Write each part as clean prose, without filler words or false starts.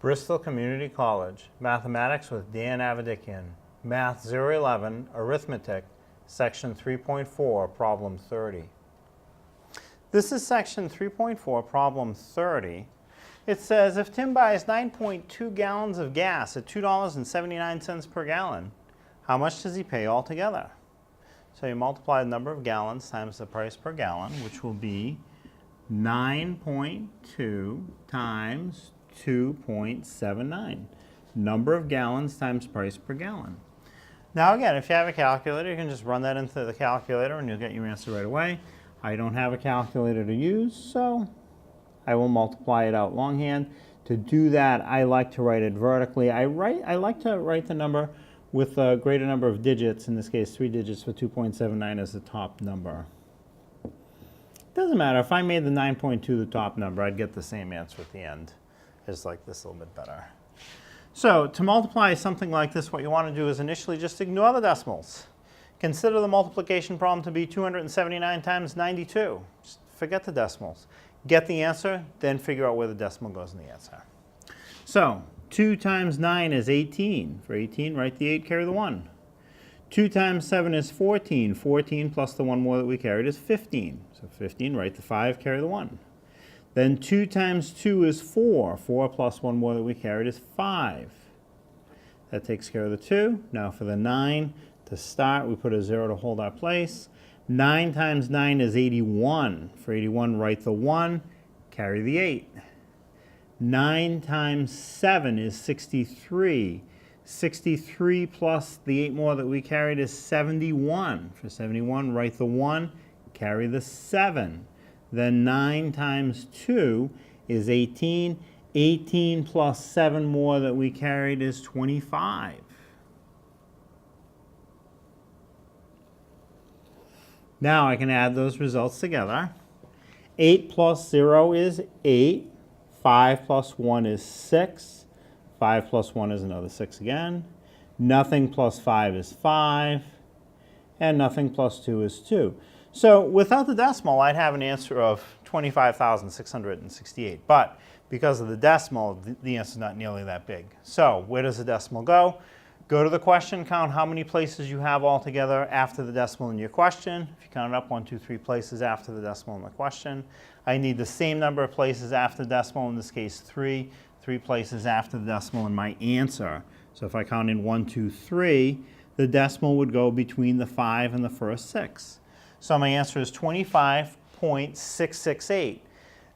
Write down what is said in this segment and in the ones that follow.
Bristol Community College, Mathematics with Dan Avedikian, Math 011, Arithmetic, Section 3.4, Problem 30. This is Section 3.4, Problem 30. It says, if Tim buys 9.2 gallons of gas at $2.79 per gallon, how much does he pay altogether? So you multiply the number of gallons times the price per gallon, which will be 9.2 times 2.79. Number of gallons times price per gallon. Now again, if you have a calculator, you can just run that into the calculator and you'll get your answer right away. I don't have a calculator to use, so I will multiply it out longhand. To do that, I like to write it vertically. I like to write the number with a greater number of digits, in this case 3 digits, with 2.79 as the top number. Doesn't matter. If I made the 9.2 the top number, I'd get the same answer at the end. I just like this a little bit better. So to multiply something like this, what you want to do is initially just ignore the decimals. Consider the multiplication problem to be 279 times 92. Just forget the decimals. Get the answer, then figure out where the decimal goes in the answer. So 2 times 9 is 18. For 18, write the 8, carry the 1. 2 times 7 is 14. 14 plus the 1 more that we carried is 15. So 15, write the 5, carry the 1. Then 2 times 2 is 4. 4 plus 1 more that we carried is 5. That takes care of the 2. Now for the 9, to start, we put a 0 to hold our place. 9 times 9 is 81. For 81, write the 1, carry the 8. 9 times 7 is 63. 63 plus the 8 more that we carried is 71. For 71, write the 1, carry the 7. Then 9 times 2 is 18. 18 plus 7 more that we carried is 25. Now I can add those results together. 8 plus 0 is 8. 5 plus 1 is 6. 5 plus 1 is another 6 again. Nothing plus 5 is 5. And nothing plus 2 is 2. So without the decimal, I'd have an answer of 25,668. But because of the decimal, the answer is not nearly that big. So where does the decimal go? Go to the question, count how many places you have altogether after the decimal in your question. If you count it up, 1, 2, 3 places after the decimal in the question. I need the same number of places after the decimal, in this case 3. 3 places after the decimal in my answer. So if I count in 1, 2, 3, the decimal would go between the 5 and the first 6. So my answer is 25.668.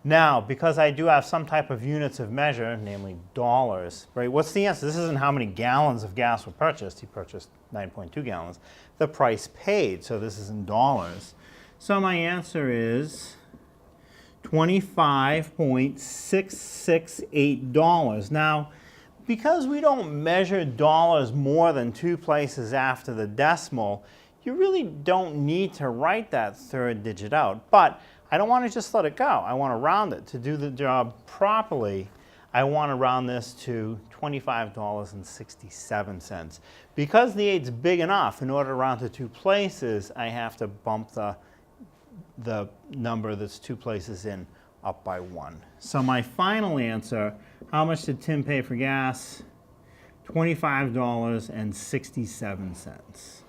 Now, because I do have some type of units of measure, namely dollars, right? What's the answer? This isn't how many gallons of gas were purchased. He purchased 9.2 gallons. The price paid, so this is in dollars. So my answer is $25.668. Now, because we don't measure dollars more than 2 places after the decimal, you really don't need to write that third digit out. But I don't want to just let it go. I want to round it. To do the job properly, I want to round this to $25.67. Because the 8's big enough, in order to round to 2 places, I have to bump the number that's 2 places in up by 1. So my final answer, how much did Tim pay for gas? $25.67.